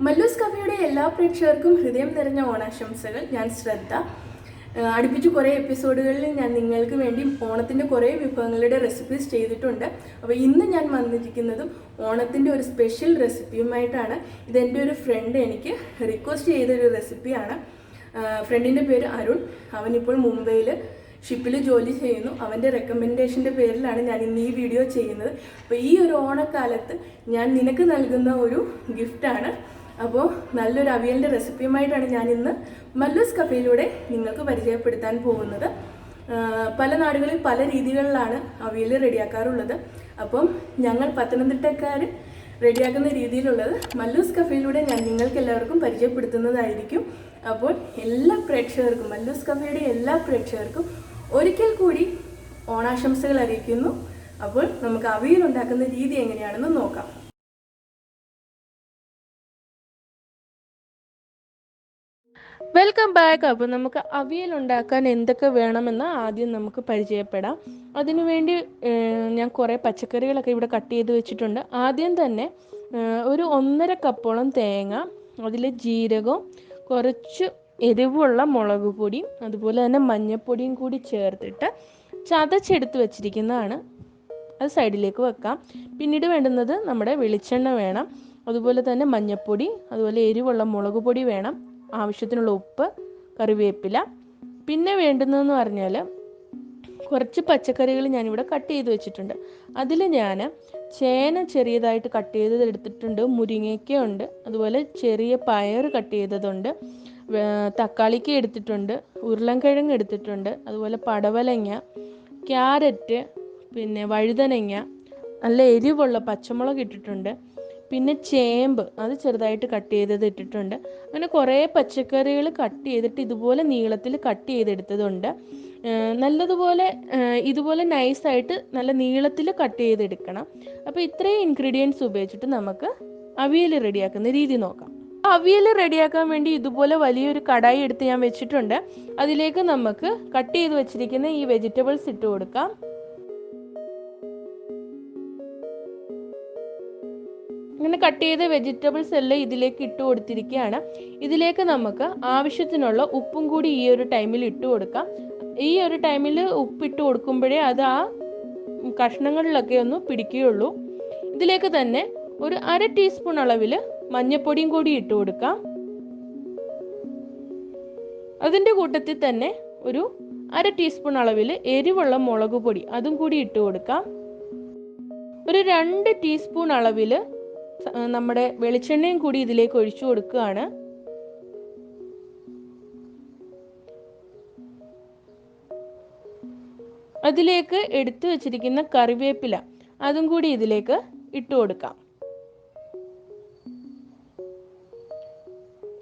മല്ലൂസ് കഫയുടെ എല്ലാ പ്രേക്ഷകർക്കും ഹൃദയം നിറഞ്ഞ ഓണാശംസകൾ. ഞാൻ ശ്രദ്ധ. അടുപ്പിച്ച് കുറേ എപ്പിസോഡുകളിൽ ഞാൻ നിങ്ങൾക്ക് വേണ്ടി ഓണത്തിൻ്റെ കുറേ വിഭവങ്ങളുടെ റെസിപ്പീസ് ചെയ്തിട്ടുണ്ട്. അപ്പോൾ ഇന്ന് ഞാൻ വന്നിരിക്കുന്നതും ഓണത്തിൻ്റെ ഒരു സ്പെഷ്യൽ റെസിപ്പിയുമായിട്ടാണ്. ഇതെൻ്റെ ഒരു ഫ്രണ്ട് എനിക്ക് റിക്വസ്റ്റ് ചെയ്തൊരു റെസിപ്പിയാണ്. ഫ്രണ്ടിൻ്റെ പേര് അരുൺ. അവനിപ്പോൾ മുംബൈയിൽ ഷിപ്പിൽ ജോലി ചെയ്യുന്നു. അവൻ്റെ റെക്കമെൻഡേഷൻ്റെ പേരിലാണ് ഞാൻ ഇന്ന് ഈ വീഡിയോ ചെയ്യുന്നത്. അപ്പോൾ ഈ ഒരു ഓണക്കാലത്ത് ഞാൻ നിനക്ക് നൽകുന്ന ഒരു ഗിഫ്റ്റാണ്. അപ്പോൾ നല്ലൊരു അവിയലിൻ്റെ റെസിപ്പിയുമായിട്ടാണ് ഞാൻ ഇന്ന് മല്ലൂസ് കഫയിലൂടെ നിങ്ങൾക്ക് പരിചയപ്പെടുത്താൻ പോകുന്നത്. പല നാടുകളിൽ പല രീതികളിലാണ് അവിയൽ റെഡിയാക്കാറുള്ളത്. അപ്പം ഞങ്ങൾ പത്തനംതിട്ടക്കാർ റെഡിയാക്കുന്ന രീതിയിലുള്ളത് മല്ലൂസ് കഫയിലൂടെ ഞാൻ നിങ്ങൾക്ക് എല്ലാവർക്കും പരിചയപ്പെടുത്തുന്നതായിരിക്കും. അപ്പോൾ എല്ലാ പ്രേക്ഷകർക്കും, മല്ലൂസ് കഫയുടെ എല്ലാ പ്രേക്ഷകർക്കും ഒരിക്കൽ കൂടി ഓണാശംസകൾ അറിയിക്കുന്നു. അപ്പോൾ നമുക്ക് അവിയൽ ഉണ്ടാക്കുന്ന രീതി എങ്ങനെയാണെന്ന് നോക്കാം. Welcome back. അപ്പോൾ നമുക്ക് അവിയൽ ഉണ്ടാക്കാൻ എന്തൊക്കെ വേണമെന്ന് ആദ്യം നമുക്ക് പരിചയപ്പെടാം. അതിനുവേണ്ടി ഞാൻ കുറേ പച്ചക്കറികളൊക്കെ ഇവിടെ കട്ട് ചെയ്ത് വെച്ചിട്ടുണ്ട്. ആദ്യം തന്നെ ഒരു 1.5 കപ്പോളം തേങ്ങ, അതിൽ ജീരകവും കുറച്ച് എരിവുള്ള മുളക് പൊടിയും അതുപോലെ തന്നെ മഞ്ഞൾപ്പൊടിയും കൂടി ചേർത്തിട്ട് ചതച്ചെടുത്ത് വെച്ചിരിക്കുന്നതാണ്. അത് സൈഡിലേക്ക് വെക്കാം. പിന്നീട് വേണ്ടുന്നത് നമ്മുടെ വെളിച്ചെണ്ണ വേണം, അതുപോലെ തന്നെ മഞ്ഞൾപ്പൊടി, അതുപോലെ എരിവുള്ള മുളക് പൊടി വേണം, ആവശ്യത്തിനുള്ള ഉപ്പ്, കറിവേപ്പില. പിന്നെ വേണ്ടുന്നതെന്ന് പറഞ്ഞാൽ കുറച്ച് പച്ചക്കറികൾ ഞാനിവിടെ കട്ട് ചെയ്ത് വെച്ചിട്ടുണ്ട്. അതിൽ ഞാൻ ചേന ചെറിയതായിട്ട് കട്ട് ചെയ്തത് എടുത്തിട്ടുണ്ട്, മുരിങ്ങയ്ക്ക ഉണ്ട്, അതുപോലെ ചെറിയ പയർ കട്ട് ചെയ്തതുണ്ട്, തക്കാളിക്ക എടുത്തിട്ടുണ്ട്, ഉരുളൻകിഴങ്ങ് എടുത്തിട്ടുണ്ട്, അതുപോലെ പടവലങ്ങ, ക്യാരറ്റ്, പിന്നെ വഴുതനങ്ങ, നല്ല എരിവുള്ള പച്ചമുളക് ഇട്ടിട്ടുണ്ട്, പിന്നെ ചേമ്പ് അത് ചെറുതായിട്ട് കട്ട് ചെയ്തത് ഇട്ടിട്ടുണ്ട്. അങ്ങനെ കുറേ പച്ചക്കറികൾ കട്ട് ചെയ്തിട്ട് ഇതുപോലെ നീളത്തിൽ കട്ട് ചെയ്തെടുത്തതുണ്ട്. നല്ലതുപോലെ ഇതുപോലെ നൈസായിട്ട് നല്ല നീളത്തിൽ കട്ട് ചെയ്തെടുക്കണം. അപ്പോൾ ഇത്രയും ഇൻഗ്രീഡിയൻസ് ഉപയോഗിച്ചിട്ട് നമുക്ക് അവിയൽ റെഡിയാക്കുന്ന രീതി നോക്കാം. അവിയൽ റെഡിയാക്കാൻ വേണ്ടി ഇതുപോലെ വലിയൊരു കടായി എടുത്ത് ഞാൻ വെച്ചിട്ടുണ്ട്. അതിലേക്ക് നമുക്ക് കട്ട് ചെയ്ത് വെച്ചിരിക്കുന്ന ഈ വെജിറ്റബിൾസ് ഇട്ട് കൊടുക്കാം. ഇങ്ങനെ കട്ട് ചെയ്ത വെജിറ്റബിൾസ് എല്ലാം ഇതിലേക്ക് ഇട്ട് കൊടുത്തിരിക്കുകയാണ്. ഇതിലേക്ക് നമുക്ക് ആവശ്യത്തിനുള്ള ഉപ്പും കൂടി ഈ ഒരു ടൈമിൽ ഇട്ട് കൊടുക്കാം. ഈ ഒരു ടൈമിൽ ഉപ്പിട്ട് കൊടുക്കുമ്പോഴേ അത് ആ കഷ്ണങ്ങളിലൊക്കെ ഒന്ന് പിടിക്കുകയുള്ളൂ. ഇതിലേക്ക് തന്നെ ഒരു 1/2 ടീസ്പൂൺ അളവിൽ മഞ്ഞൾപ്പൊടിയും കൂടി ഇട്ട് കൊടുക്കാം. അതിൻ്റെ കൂട്ടത്തിൽ തന്നെ ഒരു 1/2 ടീസ്പൂൺ അളവിൽ എരിവുള്ള മുളക് പൊടി അതും കൂടി ഇട്ട് കൊടുക്കാം. ഒരു 2 ടീസ്പൂൺ അളവിൽ നമ്മുടെ വെളിച്ചെണ്ണയും കൂടി ഇതിലേക്ക് ഒഴിച്ചു കൊടുക്കുകയാണ്. അതിലേക്ക് എടുത്തു വെച്ചിരിക്കുന്ന കറിവേപ്പില അതും കൂടി ഇതിലേക്ക് ഇട്ട് കൊടുക്കാം.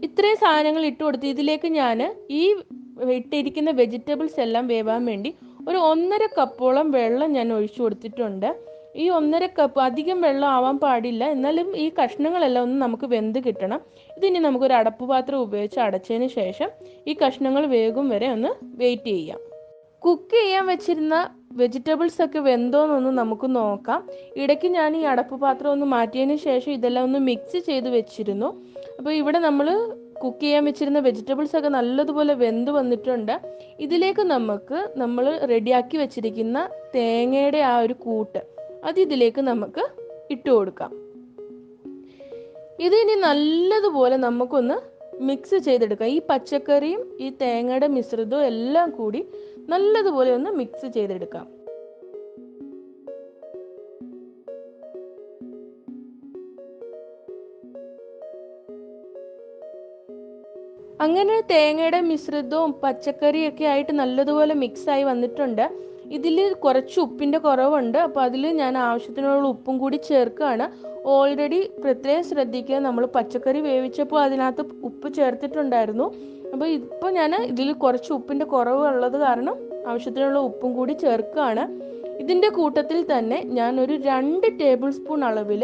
ഇത്രയും സാധനങ്ങൾ ഇട്ട് കൊടുത്ത് ഇതിലേക്ക് ഞാൻ ഈ ഇട്ടിരിക്കുന്ന വെജിറ്റബിൾസ് എല്ലാം വേവാൻ വേണ്ടി ഒരു 1.5 കപ്പോളം വെള്ളം ഞാൻ ഒഴിച്ചു കൊടുത്തിട്ടുണ്ട്. ഈ 1.5 കപ്പ് അധികം വെള്ളം ആവാൻ പാടില്ല, എന്നാലും ഈ കഷ്ണങ്ങളെല്ലാം ഒന്ന് നമുക്ക് വെന്ത് കിട്ടണം. ഇതിനി നമുക്കൊരു അടപ്പ് പാത്രം ഉപയോഗിച്ച് അടച്ചതിന് ശേഷം ഈ കഷ്ണങ്ങൾ വേഗം വരെ ഒന്ന് വെയിറ്റ് ചെയ്യാം. കുക്ക് ചെയ്യാൻ വെച്ചിരുന്ന വെജിറ്റബിൾസ് ഒക്കെ വെന്തോന്നൊന്ന് നമുക്ക് നോക്കാം. ഇടയ്ക്ക് ഞാൻ ഈ അടപ്പ് പാത്രം ഒന്ന് മാറ്റിയതിന് ശേഷം ഇതെല്ലാം ഒന്ന് മിക്സ് ചെയ്ത് വെച്ചിരുന്നു. അപ്പോൾ ഇവിടെ നമ്മൾ കുക്ക് ചെയ്യാൻ വെച്ചിരുന്ന വെജിറ്റബിൾസ് ഒക്കെ നല്ലതുപോലെ വെന്ത് വന്നിട്ടുണ്ട്. ഇതിലേക്ക് നമ്മൾ റെഡിയാക്കി വെച്ചിരിക്കുന്ന തേങ്ങയുടെ ആ ഒരു കൂട്ട് അത് ഇതിലേക്ക് നമുക്ക് ഇട്ട് കൊടുക്കാം. ഇതിനി നല്ലതുപോലെ നമുക്കൊന്ന് മിക്സ് ചെയ്തെടുക്കാം. ഈ പച്ചക്കറിയും ഈ തേങ്ങയുടെ മിശ്രിതവും എല്ലാം കൂടി നല്ലതുപോലെ ഒന്ന് മിക്സ് ചെയ്തെടുക്കാം. അങ്ങനെ തേങ്ങയുടെ മിശ്രിതവും പച്ചക്കറിയൊക്കെ ആയിട്ട് നല്ലതുപോലെ മിക്സായി വന്നിട്ടുണ്ട്. ഇതിൽ കുറച്ച് ഉപ്പിൻ്റെ കുറവുണ്ട്. അപ്പോൾ അതിൽ ഞാൻ ആവശ്യത്തിനുള്ള ഉപ്പും കൂടി ചേർക്കുകയാണ്. ഓൾറെഡി പ്രത്യേകം ശ്രദ്ധിക്കുക, നമ്മൾ പച്ചക്കറി വേവിച്ചപ്പോൾ അതിനകത്ത് ഉപ്പ് ചേർത്തിട്ടുണ്ടായിരുന്നു. അപ്പോൾ ഇപ്പോൾ ഞാൻ ഇതിൽ കുറച്ച് ഉപ്പിൻ്റെ കുറവ് ഉള്ളത് കാരണം ആവശ്യത്തിനുള്ള ഉപ്പും കൂടി ചേർക്കുകയാണ്. ഇതിൻ്റെ കൂട്ടത്തിൽ തന്നെ ഞാൻ ഒരു 2 ടേബിൾ സ്പൂൺ അളവിൽ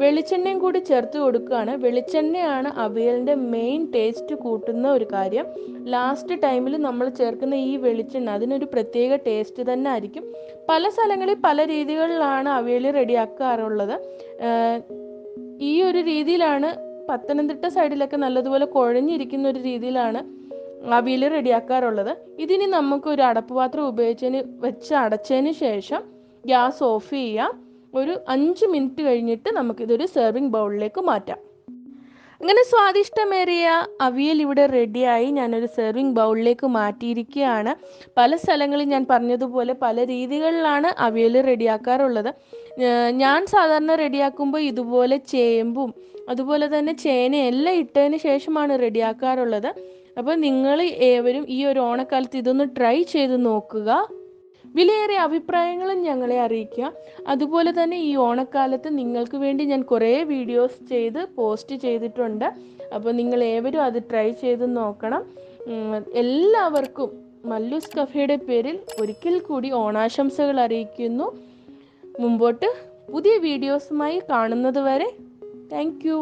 വെളിച്ചെണ്ണയും കൂടി ചേർത്ത് കൊടുക്കുകയാണ്. വെളിച്ചെണ്ണയാണ് അവിയലിൻ്റെ മെയിൻ ടേസ്റ്റ് കൂട്ടുന്ന ഒരു കാര്യം. ലാസ്റ്റ് ടൈമിൽ നമ്മൾ ചേർക്കുന്ന ഈ വെളിച്ചെണ്ണ അതിനൊരു പ്രത്യേക ടേസ്റ്റ് തന്നെ ആയിരിക്കും. പല സ്ഥലങ്ങളിൽ പല രീതികളിലാണ് അവിയൽ റെഡിയാക്കാറുള്ളത്. ഈ ഒരു രീതിയിലാണ് പത്തനംതിട്ട സൈഡിലൊക്കെ നല്ലതുപോലെ കുഴഞ്ഞിരിക്കുന്ന ഒരു രീതിയിലാണ് അവിയൽ റെഡിയാക്കാറുള്ളത്. ഇതിനി നമുക്ക് ഒരു അടപ്പുപാത്രം ഉപയോഗിച്ചതിന് വെച്ച് അടച്ചതിന് ശേഷം ഗ്യാസ് ഓഫ് ചെയ്യാം. ഒരു 5 മിനിറ്റ് കഴിഞ്ഞിട്ട് നമുക്കിതൊരു സെർവിങ് ബൗളിലേക്ക് മാറ്റാം. അങ്ങനെ സ്വാദിഷ്ടമേറിയ അവിയൽ ഇവിടെ റെഡിയായി. ഞാനൊരു സെർവിങ് ബൗളിലേക്ക് മാറ്റിയിരിക്കുകയാണ്. പല സ്ഥലങ്ങളിൽ ഞാൻ പറഞ്ഞതുപോലെ പല രീതികളിലാണ് അവിയൽ റെഡിയാക്കാറുള്ളത്. ഞാൻ സാധാരണ റെഡിയാക്കുമ്പോൾ ഇതുപോലെ ചേമ്പും അതുപോലെ തന്നെ ചേനയും എല്ലാം ഇട്ടതിന് ശേഷമാണ് റെഡിയാക്കാറുള്ളത്. അപ്പോൾ നിങ്ങൾ ഏവരും ഈ ഒരു ഓണക്കാലത്ത് ഇതൊന്ന് ട്രൈ ചെയ്ത് നോക്കുക. വിലയേറിയ അഭിപ്രായങ്ങളും ഞങ്ങളെ അറിയിക്കുക. അതുപോലെ തന്നെ ഈ ഓണക്കാലത്ത് നിങ്ങൾക്ക് വേണ്ടി ഞാൻ കുറേ വീഡിയോസ് ചെയ്ത് പോസ്റ്റ് ചെയ്തിട്ടുണ്ട്. അപ്പോൾ നിങ്ങൾ ഏവരും അത് ട്രൈ ചെയ്ത് നോക്കണം. എല്ലാവർക്കും മല്ലൂസ് കഫേയുടെ പേരിൽ ഒരിക്കൽ കൂടി ഓണാശംസകൾ അറിയിക്കുന്നു. മുമ്പോട്ട് പുതിയ വീഡിയോസുമായി കാണുന്നത് വരെ താങ്ക് യു.